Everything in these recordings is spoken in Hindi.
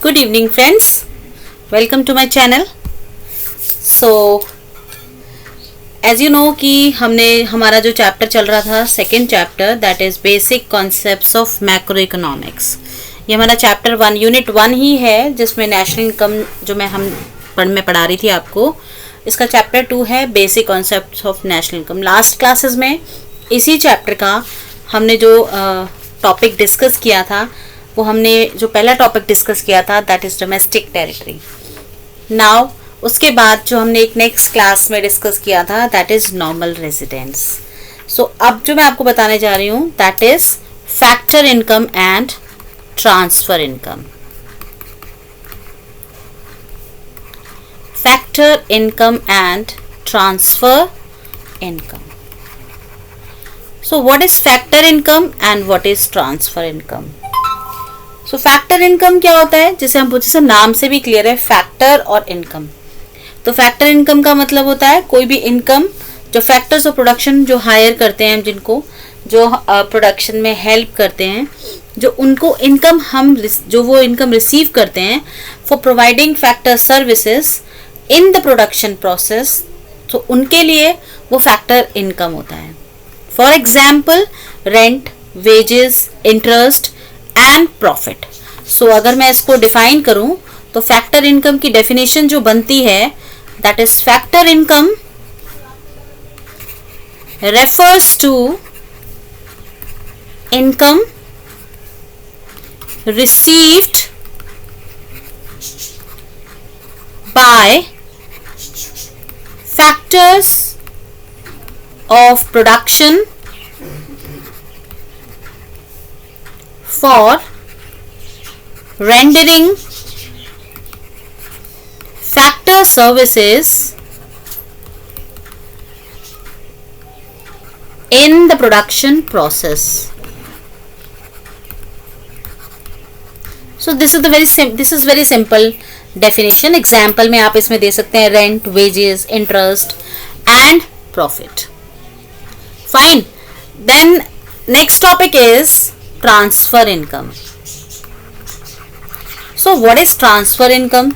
Good evening friends, welcome to my channel. So as you know कि हमने हमारा जो चैप्टर चल रहा था second chapter that is basic concepts of macro economics. ये हमारा चैप्टर 1 यूनिट 1 ही है जिसमें नेशनल इनकम जो मैं पढ़ा रही थी आपको. इसका चैप्टर 2 है basic concepts of national income. Last classes में इसी चैप्टर का हमने जो टॉपिक डिस्कस किया था वो हमने जो पहला टॉपिक डिस्कस किया था that is domestic territory. Now उसके बाद जो हमने एक नेक्स्ट क्लास में डिस्कस किया था दैट इज़ नॉर्मल रेजिडेंस. सो अब जो मैं आपको बताने जा रही हूँ that is factor income and transfer income. Factor income and transfer income. So what is factor income and what is transfer income? So factor income क्या होता है, जैसे नाम से भी क्लियर है, फैक्टर और इनकम. तो फैक्टर इनकम का मतलब होता है कोई भी इनकम जो फैक्टर्स ऑफ प्रोडक्शन जो हायर करते हैं, जिनको जो प्रोडक्शन में हेल्प करते हैं, जो उनको इनकम जो वो इनकम रिसीव करते हैं for providing factor services in the production process, तो उनके लिए वो फैक्टर इनकम होता है. For example rent, wages, interest and profit. So अगर मैं इसको डिफाइन करूं तो फैक्टर इनकम की डेफिनेशन जो बनती है that is factor income refers to income received by factors of production for rendering factor services in the production process. So this is very simple definition. Example में आप इसमें दे सकते हैं rent, wages, interest and profit. Fine. Then next topic is transfer income. So what is transfer income?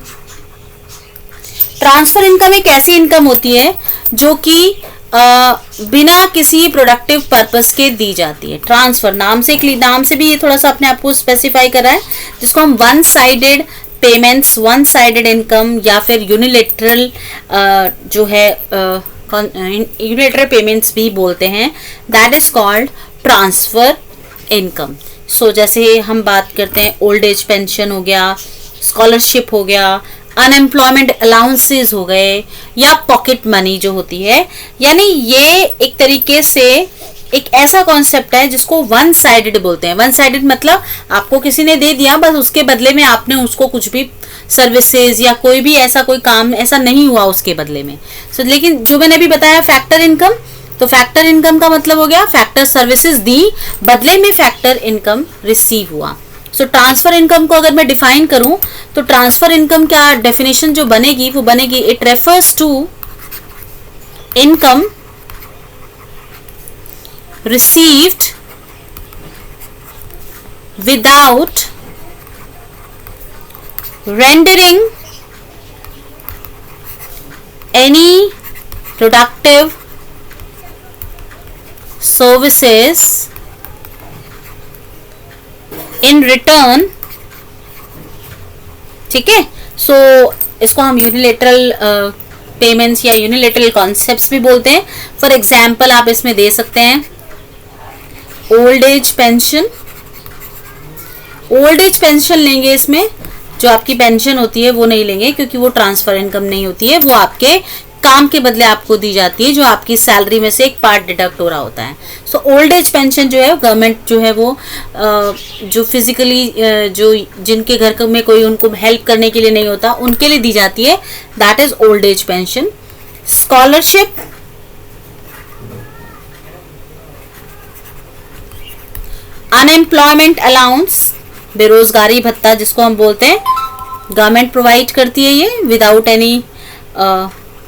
Transfer income एक ऐसी इनकम होती है जो कि बिना किसी प्रोडक्टिव पर्पस के दी जाती है. ट्रांसफर नाम से भी ये थोड़ा सा अपने आप को स्पेसिफाई कर रहा है, जिसको हम one sided payments, one sided income या फिर यूनिलेटरल जो है यूनिलेटरल पेमेंट्स भी बोलते हैं. That is called transfer income. So जैसे हम बात करते हैं ओल्ड एज पेंशन हो गया, स्कॉलरशिप हो गया, अनएम्प्लॉयमेंट अलाउंसेस हो गए, या पॉकेट मनी जो होती है. यानी ये एक तरीके से एक ऐसा कॉन्सेप्ट है जिसको वन साइडेड बोलते हैं. वन साइडेड मतलब आपको किसी ने दे दिया, बस उसके बदले में आपने उसको कुछ भी सर्विसेज या कोई भी ऐसा कोई काम ऐसा नहीं हुआ उसके बदले में. लेकिन जो मैंने अभी बताया फैक्टर इनकम, तो फैक्टर इनकम का मतलब हो गया फैक्टर सर्विसेज दी, बदले में फैक्टर इनकम रिसीव हुआ. सो ट्रांसफर इनकम को अगर मैं डिफाइन करूं तो ट्रांसफर इनकम का डेफिनेशन जो बनेगी वो बनेगी it refers to income received without rendering any productive services in return. ठीक है. सो इसको हम यूनिलेटरल पेमेंट्स या यूनिलेटरल कॉन्सेप्ट्स भी बोलते हैं. फॉर एग्जाम्पल आप इसमें दे सकते हैं old age pension. Old age pension लेंगे, इसमें जो आपकी पेंशन होती है वो नहीं लेंगे क्योंकि वो ट्रांसफर इनकम नहीं होती है, वो आपके काम के बदले आपको दी जाती है, जो आपकी सैलरी में से एक पार्ट डिडक्ट हो रहा होता है. सो ओल्ड एज पेंशन जो है गवर्नमेंट जो है वो जो फिजिकली जो जिनके घर में कोई उनको हेल्प करने के लिए नहीं होता उनके लिए दी जाती है, that is old age pension. Scholarship, unemployment allowance, बेरोजगारी भत्ता जिसको हम बोलते हैं, गवर्नमेंट प्रोवाइड करती है ये विदाउट एनी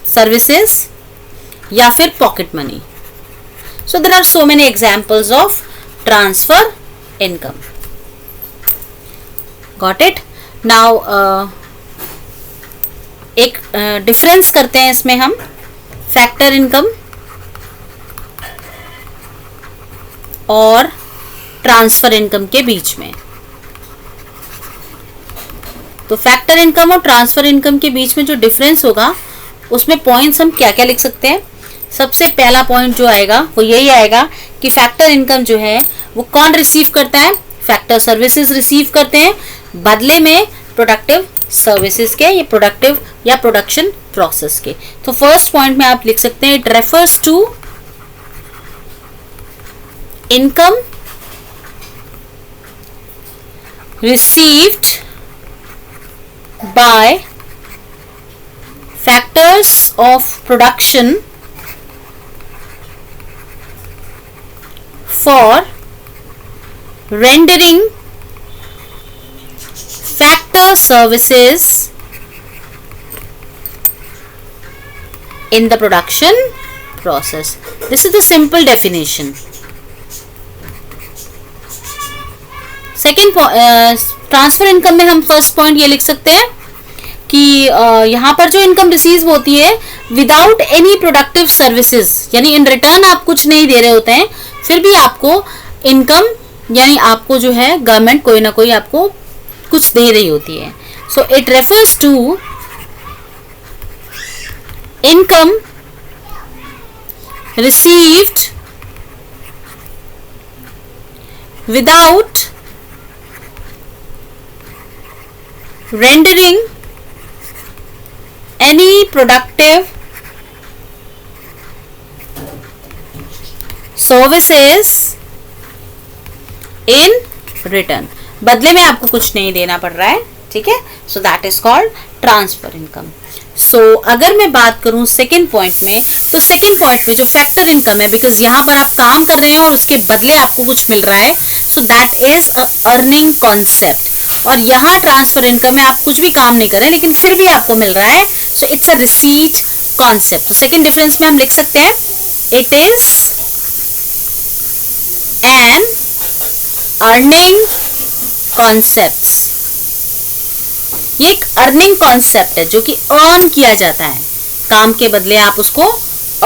सर्विसेज, या फिर pocket money. So there are so many examples of transfer income. Got it. Now एक डिफरेंस करते हैं इसमें हम फैक्टर इनकम और ट्रांसफर इनकम के बीच में। तो फैक्टर इनकम और ट्रांसफर इनकम के बीच में जो डिफरेंस होगा उसमें पॉइंट्स हम क्या क्या लिख सकते हैं। सबसे पहला पॉइंट जो आएगा वो यही आएगा कि फैक्टर इनकम जो है वो कौन रिसीव करता है, फैक्टर सर्विसेज रिसीव करते हैं बदले में प्रोडक्टिव सर्विसेज के, ये प्रोडक्टिव या प्रोडक्शन प्रोसेस के। तो फर्स्ट पॉइंट में आप लिख सकते हैं it refers to income received by factors of production for rendering factor services in the production process. This is the simple definition. Second transfer income में हम फर्स्ट पॉइंट ये लिख सकते हैं कि यहाँ पर जो इनकम रिसीव होती है विदाउट एनी प्रोडक्टिव सर्विसेज, यानी इन रिटर्न आप कुछ नहीं दे रहे होते हैं, फिर भी आपको इनकम यानी आपको जो है गवर्नमेंट कोई ना कोई आपको कुछ दे रही होती है। So it refers to income received without rendering any productive services in return, बदले में आपको कुछ नहीं देना पड़ रहा है, ठीक है। So that is called transfer income. So अगर मैं बात करूं सेकेंड पॉइंट में, तो सेकेंड पॉइंट में जो फैक्टर इनकम है, बिकॉज यहां पर आप काम कर रहे हैं और उसके बदले आपको कुछ मिल रहा है, so that is a earning concept. और यहाँ ट्रांसफर इनकम में आप कुछ भी काम नहीं कर रहे लेकिन फिर भी आपको मिल रहा है, so it's a receipt concept. तो सेकेंड डिफरेंस में हम लिख सकते हैं it is an earning concept. ये एक अर्निंग कॉन्सेप्ट है जो कि अर्न किया जाता है, काम के बदले आप उसको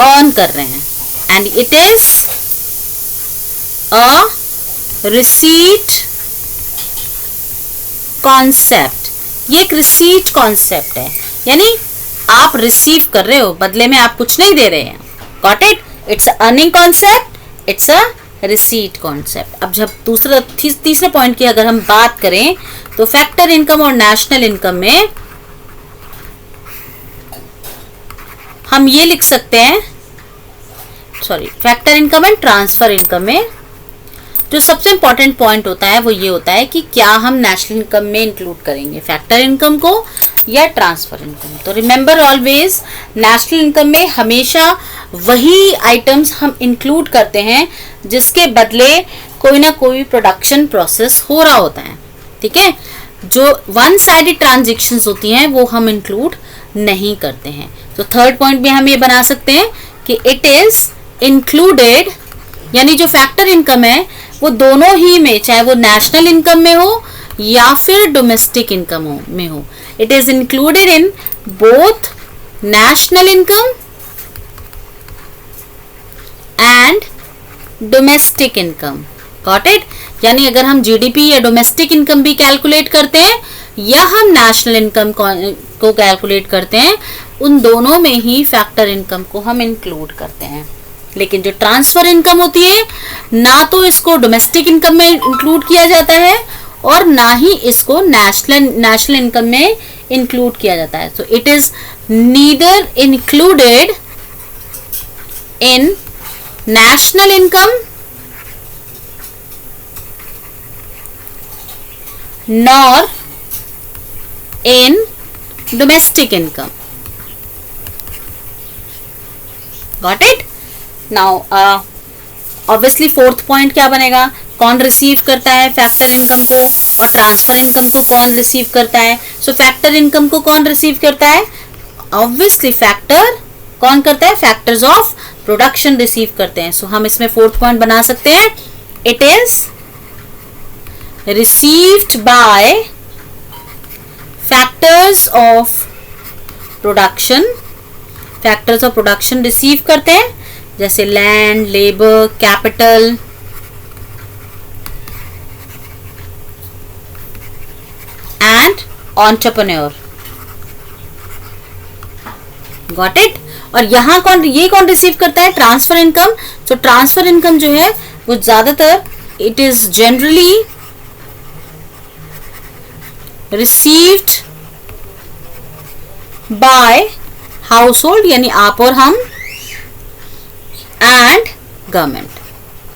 अर्न कर रहे हैं, and it is a receipt concept. ये एक रिसीट कॉन्सेप्ट है, यानी आप रिसीव कर रहे हो, बदले में आप कुछ नहीं दे रहे हैं। Got it? It's a earning concept, it's a receipt concept. अब जब तीसरे पॉइंट की अगर हम बात करें, तो फैक्टर इनकम और नेशनल इनकम में हम ये लिख सकते हैं, sorry, factor income and transfer income में जो सबसे इंपॉर्टेंट पॉइंट होता है वो ये होता है कि क्या हम नेशनल इनकम में इंक्लूड करेंगे फैक्टर इनकम को या ट्रांसफर इनकम। तो रिमेंबर ऑलवेज, नेशनल इनकम में हमेशा वही आइटम्स हम इंक्लूड करते हैं जिसके बदले कोई ना कोई प्रोडक्शन प्रोसेस हो रहा होता है, ठीक है। जो वन साइडेड ट्रांजेक्शन्स होती हैं वो हम इंक्लूड नहीं करते हैं। तो थर्ड पॉइंट में हम ये बना सकते हैं कि इट इज इंक्लूडेड, यानी जो फैक्टर इनकम है वो दोनों ही में, चाहे वो नेशनल इनकम में हो या फिर डोमेस्टिक इनकम में हो, it is included in both national income and domestic income. Got it? यानी अगर हम जीडीपी या डोमेस्टिक इनकम भी कैलकुलेट करते हैं या हम नेशनल इनकम को कैलकुलेट करते हैं, उन दोनों में ही फैक्टर इनकम को हम इंक्लूड करते हैं। लेकिन जो ट्रांसफर इनकम होती है, ना तो इसको डोमेस्टिक इनकम में इंक्लूड किया जाता है और ना ही इसको नेशनल इनकम में इंक्लूड किया जाता है। So it is neither included in national income nor in domestic income. Got it? Now obviously fourth point क्या बनेगा, कौन रिसीव करता है फैक्टर इनकम को और ट्रांसफर इनकम को कौन रिसीव करता है। सो फैक्टर इनकम को कौन रिसीव करता है, ऑब्वियसली फैक्टर कौन करता है, फैक्टर्स ऑफ प्रोडक्शन रिसीव करते हैं। सो हम इसमें फोर्थ पॉइंट बना सकते हैं, it is received by factors of production receive करते हैं, जैसे land, labour, capital, and entrepreneur. Got it. और यहाँ ये कौन रिसीव करता है? Transfer income. तो ट्रांसफर इनकम जो है वो ज्यादातर it is generally received by house hold, यानी आप और हम, एंड गवर्नमेंट,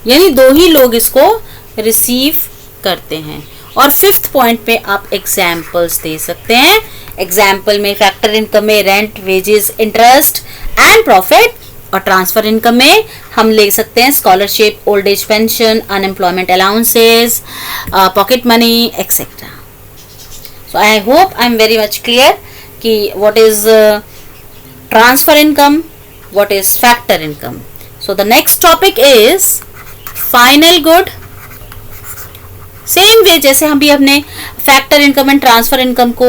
यानी दो ही लोग इसको रिसीव करते हैं। और फिफ्थ पॉइंट पे आप एग्जाम्पल्स दे सकते हैं। एग्जाम्पल में फैक्टर इनकम में rent, wages, interest and profit, और ट्रांसफर इनकम में हम ले सकते हैं scholarship, old age pension, unemployment allowances, pocket money, etcetera. So I hope I am very much clear कि what is transfer income, what is factor income. So the next topic is final good. Same way जैसे हम भी अपने factor income and transfer income को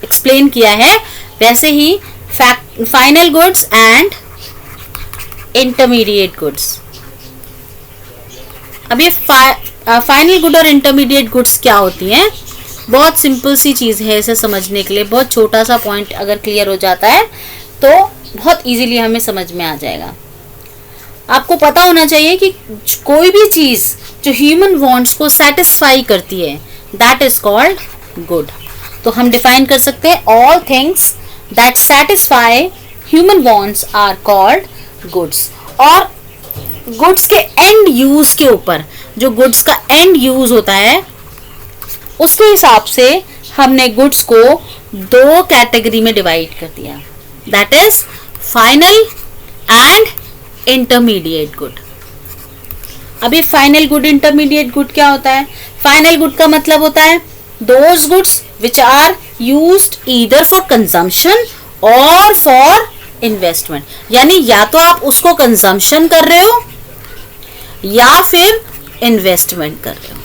एक्सप्लेन किया है, वैसे ही final goods and intermediate goods. अब ये फाइनल गुड और इंटरमीडिएट गुड्स क्या होती हैं? बहुत सिंपल सी चीज़ है इसे समझने के लिए। बहुत छोटा सा पॉइंट अगर क्लियर हो जाता है तो बहुत इजीली हमें समझ में आ जाएगा। आपको पता होना चाहिए कि कोई भी चीज़ जो ह्यूमन वांट्स को सेटिस्फाई करती है, दैट इज कॉल्ड गुड। तो हम डिफाइन कर सकते हैं all things that satisfy human wants are called goods. और गुड्स के एंड यूज के ऊपर, जो गुड्स का एंड यूज होता है, उसके हिसाब से हमने गुड्स को दो कैटेगरी में डिवाइड कर दिया, that is final and intermediate good. अभी फाइनल गुड, इंटरमीडिएट गुड क्या होता है? फाइनल गुड का मतलब होता है those goods which are used either for consumption और फॉर इन्वेस्टमेंट, यानी या तो आप उसको कंजम्पशन कर रहे हो या फिर इन्वेस्टमेंट कर रहे हो,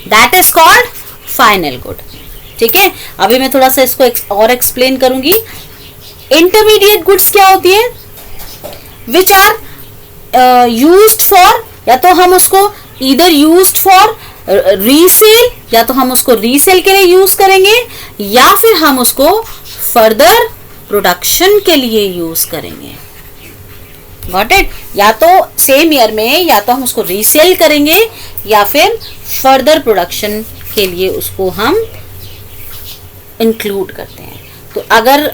that is called final good. ठीक है, अभी मैं थोड़ा सा इसको और एक्सप्लेन करूंगी। इंटरमीडिएट गुड्स क्या होती है? विच आर यूज्ड फॉर, या तो हम उसको इधर यूज्ड फॉर रीसेल, या तो हम उसको रीसेल के लिए यूज करेंगे, या फिर हम उसको फर्दर प्रोडक्शन के लिए यूज करेंगे। Got it? या तो सेम ईयर में या तो हम उसको रीसेल करेंगे या फिर फर्दर प्रोडक्शन के लिए उसको हम इंक्लूड करते हैं। तो अगर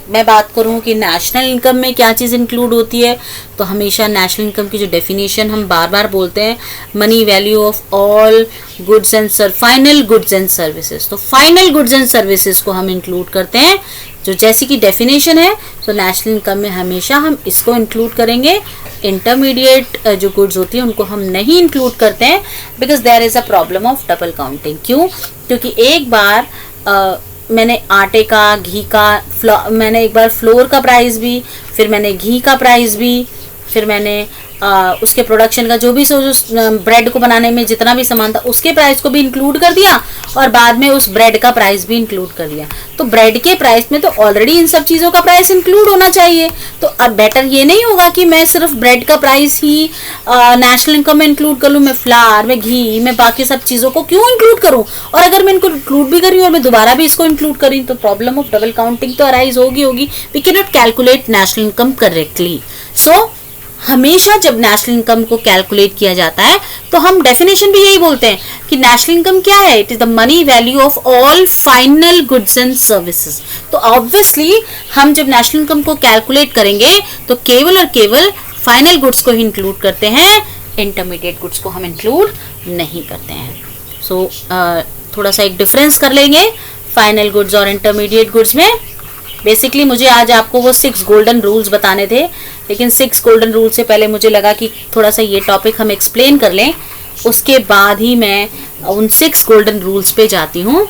मैं बात करूं कि नेशनल इनकम में क्या चीज़ इंक्लूड होती है, तो हमेशा नेशनल इनकम की जो डेफिनेशन हम बार बार बोलते हैं, money value of all goods and final goods and services. तो फाइनल गुड्स एंड सर्विसेज को हम इंक्लूड करते हैं, जो जैसी की डेफिनेशन है। तो नेशनल इनकम में हमेशा हम इसको इंक्लूड करेंगे। इंटरमीडिएट जो गुड्स होती है उनको हम नहीं इंक्लूड करते हैं, because there is a problem of double counting. क्यों? क्योंकि एक बार मैंने आटे का, घी का, मैंने एक बार फ्लोर का प्राइस भी, फिर मैंने घी का प्राइस भी, फिर मैंने उसके प्रोडक्शन का जो भी ब्रेड को बनाने में जितना भी सामान था उसके प्राइस को भी इंक्लूड कर दिया, और बाद में उस ब्रेड का प्राइस भी इंक्लूड कर दिया। तो ब्रेड के प्राइस में तो ऑलरेडी इन सब चीज़ों का प्राइस इंक्लूड होना चाहिए। तो अब बेटर ये नहीं होगा कि मैं सिर्फ ब्रेड का प्राइस ही नेशनल इनकम में इंक्लूड कर लूँ, मैं फ्लावर, मैं घी, मैं बाकी सब चीज़ों को क्यों इंक्लूड करूँ? और अगर मैं इनको इंक्लूड भी करी और मैं दोबारा भी इसको इंक्लूड करी तो प्रॉब्लम ऑफ डबल काउंटिंग तो अराइज होगी। We can not calculate national income correctly. So हमेशा जब नेशनल इनकम को कैलकुलेट किया जाता है तो हम डेफिनेशन भी यही बोलते हैं कि नेशनल इनकम क्या है? It is the money value of all final goods and services. तो ऑब्वियसली हम जब नेशनल इनकम को कैलकुलेट करेंगे तो केवल और केवल फाइनल गुड्स को ही इंक्लूड करते हैं, इंटरमीडिएट गुड्स को हम इंक्लूड नहीं करते हैं। सो थोड़ा सा एक डिफरेंस कर लेंगे फाइनल गुड्स और इंटरमीडिएट गुड्स में। बेसिकली मुझे आज आपको वो 6 गोल्डन रूल्स बताने थे, लेकिन 6 गोल्डन रूल से पहले मुझे लगा कि थोड़ा सा ये टॉपिक हम एक्सप्लेन कर लें, उसके बाद ही मैं उन 6 गोल्डन रूल्स पे जाती हूँ।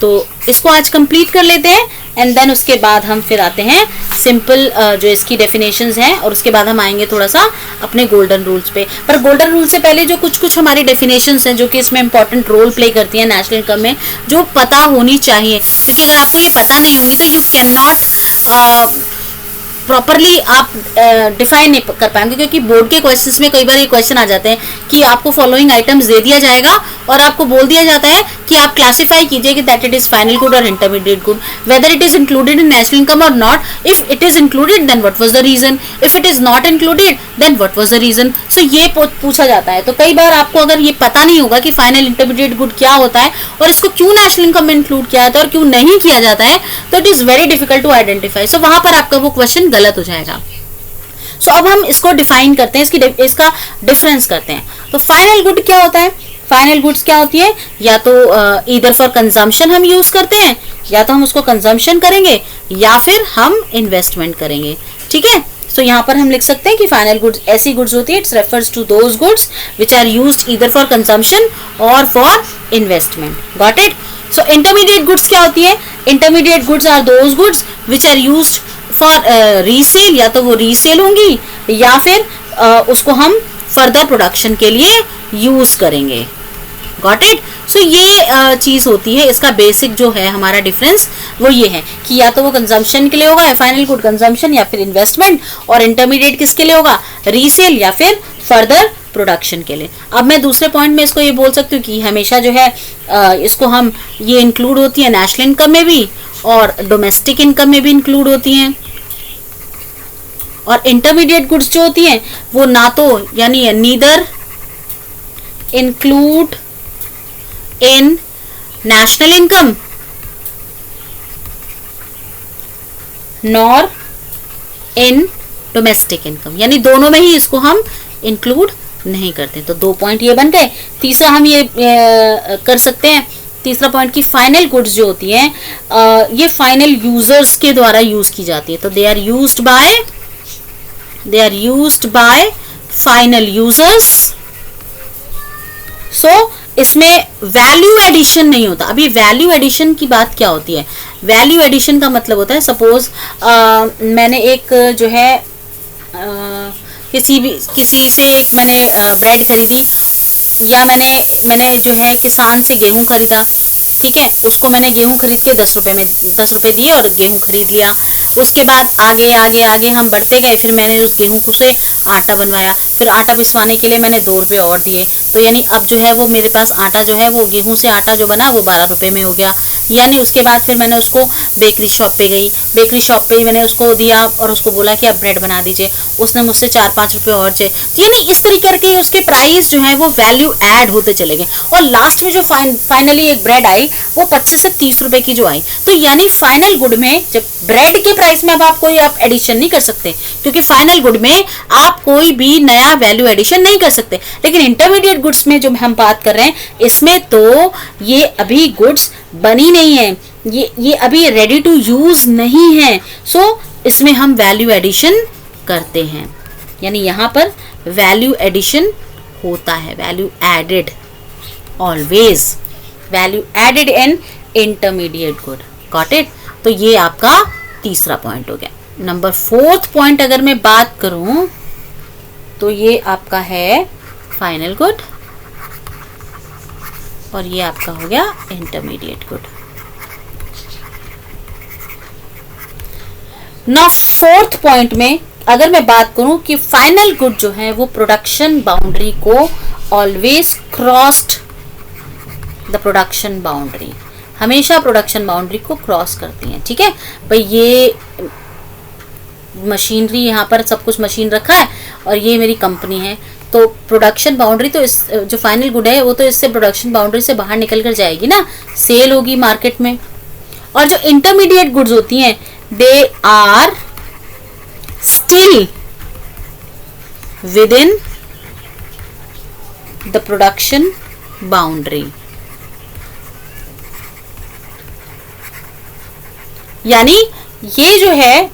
तो इसको आज कंप्लीट कर लेते हैं एंड देन उसके बाद हम फिर आते हैं सिंपल जो इसकी डेफिनेशंस हैं, और उसके बाद हम आएंगे थोड़ा सा अपने गोल्डन रूल्स पे। पर गोल्डन रूल से पहले जो कुछ हमारी डेफिनेशंस हैं जो कि इसमें इंपॉर्टेंट रोल प्ले करती हैं नेशनल इनकम में, जो पता होनी चाहिए, क्योंकि अगर आपको ये पता नहीं होगी तो यू कैन नॉट प्रॉपरली आप डिफाइन नहीं कर पाएंगे। क्योंकि बोर्ड के क्वेश्चंस में कई बार ये क्वेश्चन आ जाते हैं कि आपको फॉलोइंग आइटम्स दे दिया जाएगा और आपको बोल दिया जाता है कि आप क्लासिफाई कीजिए कि that it is final good और intermediate good, whether it is included in national income और not. If it is included then what was the reason, if it is not included then what was the reason. So ये पूछा जाता है। तो कई बार आपको अगर ये पता नहीं होगा कि फाइनल इंटरमीडिएट गुड क्या होता है और इसको क्यों नेशनल इनकम में इंक्लूड किया जाता है और क्यों नहीं किया जाता है, तो it is very difficult to identify. So वहां पर आपका वो क्वेश्चन गलत हो जाएगा। सो अब हम इसको डिफाइन करते हैं, इसका डिफरेंस करते हैं। तो फाइनल गुड क्या होता है? फाइनल गुड्स क्या होती है? या तो ईदर फॉर कंजम्पशन हम यूज करते हैं, या तो हम उसको कंजम्पशन करेंगे या फिर हम इन्वेस्टमेंट करेंगे। ठीक है, सो यहाँ पर हम लिख सकते हैं कि फाइनल गुड्स ऐसी गुड्स होती है, it's refers to those goods which are used either for consumption और for investment. Got it? So intermediate goods क्या होती है? Intermediate goods are those goods which are used for resale, या तो वो रीसेल होंगी या फिर उसको हम फर्दर प्रोडक्शन के लिए यूज करेंगे। Got it? सो ये चीज होती है। इसका बेसिक जो है हमारा डिफरेंस वो ये है कि या तो वो कंजम्पशन के लिए होगा, फाइनल गुड कंजम्पशन या फिर इन्वेस्टमेंट, और इंटरमीडिएट किसके लिए होगा? रीसेल या फिर फर्दर प्रोडक्शन के लिए। अब मैं दूसरे पॉइंट में इसको ये बोल सकती हूँ कि हमेशा जो है इसको हम ये इंक्लूड होती है नेशनल इनकम में भी और डोमेस्टिक इनकम में भी इंक्लूड होती हैं। और इंटरमीडिएट गुड्स जो होती हैं वो ना तो यानी neither include in national income nor in domestic income, यानी दोनों में ही इसको हम इंक्लूड नहीं करते। तो 2 पॉइंट ये बन गए। तीसरा हम ये कर सकते हैं, तीसरा पॉइंट की फाइनल गुड्स जो होती हैं ये फाइनल यूजर्स के द्वारा यूज की जाती है। तो they are used by final users. So इसमें वैल्यू एडिशन नहीं होता। अभी वैल्यू एडिशन की बात क्या होती है? वैल्यू एडिशन का मतलब होता है, सपोज मैंने एक जो है किसी से एक मैंने ब्रेड खरीदी, या मैंने जो है किसान से गेहूं खरीदा। ठीक है, उसको मैंने गेहूं खरीद के 10 रुपए दिए और गेहूं खरीद लिया। उसके बाद आगे आगे आगे हम बढ़ते गए, फिर मैंने उस गेहूं को से आटा बनवाया, फिर आटा पिसवाने के लिए मैंने 2 रुपए और दिए। तो यानी अब जो है वो मेरे पास आटा जो है वो गेहूं से आटा जो बना वो 12 रुपए में हो गया। यानी उसके बाद फिर मैंने उसको बेकरी शॉप पे गई, बेकरी शॉप पे मैंने उसको दिया और उसको बोला कि आप ब्रेड बना दीजिए। उसने मुझसे 4-5 रुपए और चाहिए। तो यानी इस तरीके करके उसके प्राइस जो है वो वैल्यू ऐड होते चले गए, और लास्ट में जो फाइनली एक ब्रेड आई वो 25 से 30 रुपए की जो आई। तो यानी फाइनल गुड में जब ब्रेड के प्राइस में अब आप कोई एडिशन नहीं कर सकते, क्योंकि फाइनल गुड में आप कोई भी नया वैल्यू एडिशन नहीं कर सकते। लेकिन इंटरमीडिएट गुड्स में जो हम बात कर रहे हैं, इसमें तो ये अभी गुड्स बनी नहीं है, ये अभी रेडी टू यूज नहीं है। सो इसमें हम वैल्यू एडिशन करते हैं, यानी यहां पर वैल्यू एडिशन होता है, value added, always value added in intermediate good. Got it? तो ये आपका तीसरा पॉइंट हो गया। नंबर 4th पॉइंट अगर मैं बात करूं तो ये आपका है फाइनल गुड और ये आपका हो गया इंटरमीडिएट गुड। ना 4th पॉइंट में अगर मैं बात करूं कि फाइनल गुड जो है वो प्रोडक्शन बाउंड्री को always crossed the production boundary, हमेशा प्रोडक्शन बाउंड्री को क्रॉस करती हैं। ठीक है भाई, ये मशीनरी यहाँ पर सब कुछ मशीन रखा है और ये मेरी कंपनी है, तो प्रोडक्शन बाउंड्री तो इस जो फाइनल गुड है वो तो इससे प्रोडक्शन बाउंड्री से बाहर निकल कर जाएगी ना, सेल होगी मार्केट में। और जो इंटरमीडिएट गुड्स होती हैं they are still within the production boundary, यानी ये जो है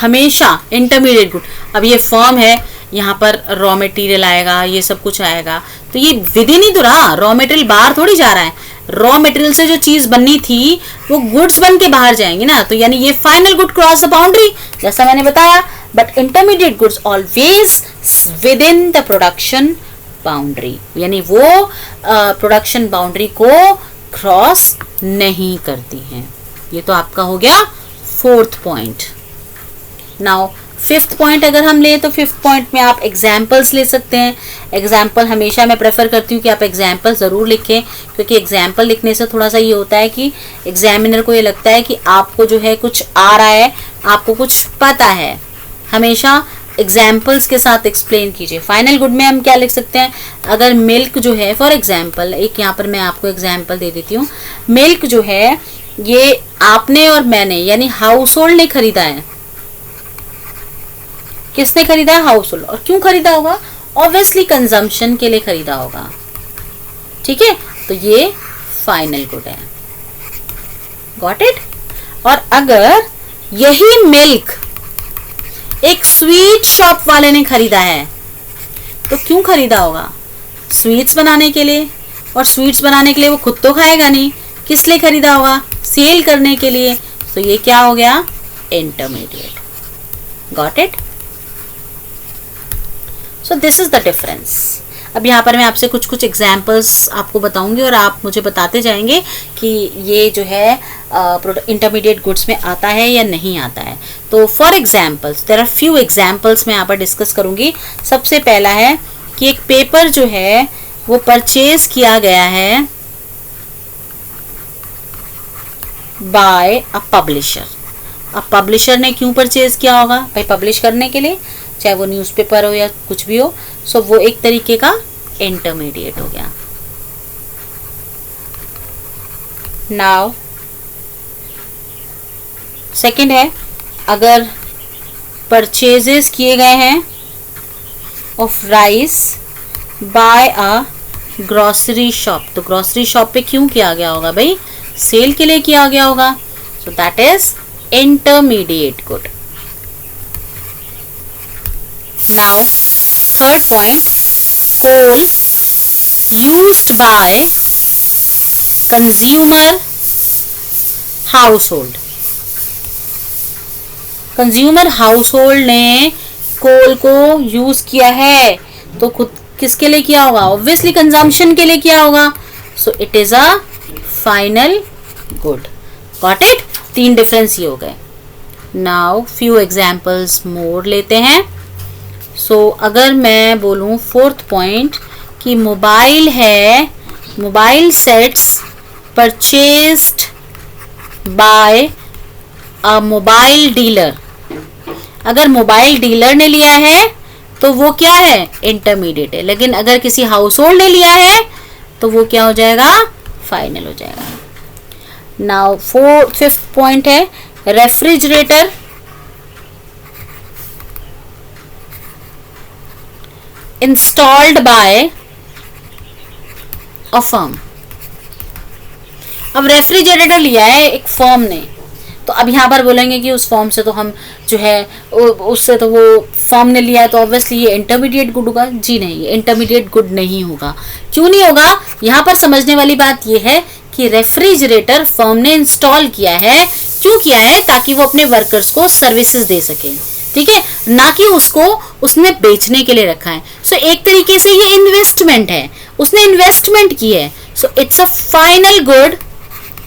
हमेशा इंटरमीडिएट गुड, अब ये फर्म है, यहाँ पर रॉ मटेरियल आएगा, ये सब कुछ आएगा, तो ये विद इन ही तो रहा, रॉ मटेरियल बाहर थोड़ी जा रहा है। रॉ मटेरियल से जो चीज बननी थी वो गुड्स बन के बाहर जाएंगी ना, तो यानी ये final good cross the boundary, जैसा मैंने बताया। But intermediate goods always with in the production boundary, यानी वो प्रोडक्शन बाउंड्री को क्रॉस नहीं करती हैं। ये तो आपका हो गया fourth point. Now fifth point अगर हम ले तो फिफ्थ पॉइंट में आप एग्जाम्पल्स ले सकते हैं। एग्जाम्पल हमेशा मैं प्रेफर करती हूँ कि आप एग्जाम्पल ज़रूर लिखें, क्योंकि एग्जाम्पल लिखने से थोड़ा सा ये होता है कि एग्जामिनर को ये लगता है कि आपको जो है कुछ आ रहा है, आपको कुछ पता है। हमेशा एग्जाम्पल्स के साथ एक्सप्लेन कीजिए। फाइनल गुड में हम क्या लिख सकते हैं, अगर मिल्क जो है, फॉर एग्जाम्पल एक यहाँ पर मैं आपको एग्जाम्पल दे देती हूँ। मिल्क जो है ये आपने और मैंने यानी हाउस होल्ड ने खरीदा है। किसने खरीदा है? House hold. और क्यों खरीदा होगा? ऑब्वियसली कंजम्पशन के लिए खरीदा होगा। ठीक है, तो ये फाइनल गुड है। Got it? और अगर यही मिल्क एक स्वीट शॉप वाले ने खरीदा है तो क्यों खरीदा होगा? स्वीट्स बनाने के लिए, और स्वीट्स बनाने के लिए वो खुद तो खाएगा नहीं, किस लिए खरीदा होगा? सेल करने के लिए। तो ये क्या हो गया? Intermediate. Got it? So this is the difference. अब यहाँ पर मैं आपसे कुछ कुछ एग्जाम्पल्स आपको बताऊंगी और आप मुझे बताते जाएंगे कि ये जो है इंटरमीडिएट गुड्स में आता है या नहीं आता है। तो for examples there are few examples मैं यहाँ पर डिस्कस करूंगी। सबसे पहला है कि एक पेपर जो है वो परचेज किया गया है बाय अ पब्लिशर। अब पब्लिशर ने क्यों परचेज किया होगा? भाई पब्लिश करने के लिए, चाहे वो न्यूज़पेपर हो या कुछ भी हो। सो वो एक तरीके का इंटरमीडिएट हो गया। नाउ सेकंड है, अगर परचेजेस किए गए हैं of rice by a grocery shop, तो ग्रोसरी शॉप पे क्यों किया गया होगा? भाई सेल के लिए किया गया होगा। सो that is intermediate good. Now, third point, coal used by consumer household. Consumer household ने कोल को यूज किया है तो खुद किसके लिए किया होगा? ऑब्वियसली कंजम्पशन के लिए किया होगा। So it is a final good. Got it? तीन डिफरेंस ये हो गए। नाउ फ्यू एग्जाम्पल्स मोर लेते हैं। सो अगर मैं बोलूँ फोर्थ पॉइंट कि मोबाइल है, मोबाइल सेट्स परचेस्ड बाय अ मोबाइल डीलर। अगर मोबाइल डीलर ने लिया है तो वो क्या है? इंटरमीडिएट है। लेकिन अगर किसी हाउस होल्ड ने लिया है तो वो क्या हो जाएगा? फाइनल हो जाएगा। नाउ फिफ्थ पॉइंट है refrigerator installed by a firm. अब रेफ्रिजरेटर लिया है एक फर्म ने, तो अब यहाँ पर बोलेंगे कि उस फर्म से तो हम जो है उससे तो वो फर्म ने लिया है तो ऑब्वियसली ये इंटरमीडिएट गुड होगा। जी नहीं, ये इंटरमीडिएट गुड नहीं होगा। क्यों नहीं होगा? यहाँ पर समझने वाली बात ये है कि रेफ्रिजरेटर फर्म ने इंस्टॉल किया है। क्यों किया है? ताकि वो अपने वर्कर्स को सर्विसेज दे सके। ठीक है, ना कि उसको उसने बेचने के लिए रखा है। सो एक तरीके से ये इन्वेस्टमेंट है, उसने इन्वेस्टमेंट की है। So it's a final good,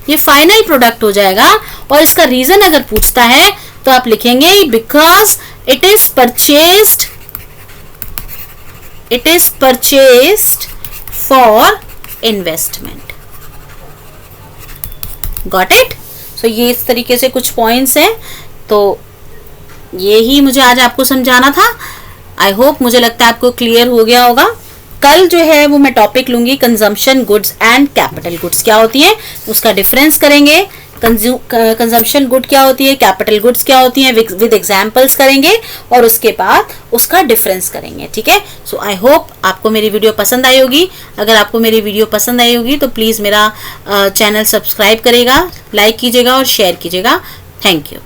ये फाइनल प्रोडक्ट हो जाएगा। और इसका रीजन अगर पूछता है तो आप लिखेंगे because it is purchased for investment. Got it? So ये इस तरीके से कुछ पॉइंट्स हैं। तो ये ही मुझे आज आपको समझाना था। आई होप, मुझे लगता है आपको क्लियर हो गया होगा। कल जो है वो मैं टॉपिक लूंगी consumption goods and capital goods क्या होती है, उसका डिफरेंस करेंगे। कंजम्पशन गुड क्या होती है, कैपिटल गुड्स क्या होती हैं, विद एग्जांपल्स करेंगे और उसके बाद उसका डिफरेंस करेंगे। ठीक है, सो आई होप आपको मेरी वीडियो पसंद आई होगी। अगर आपको मेरी वीडियो पसंद आई होगी तो प्लीज़ मेरा चैनल सब्सक्राइब करेगा, लाइक कीजिएगा और शेयर कीजिएगा। Thank you.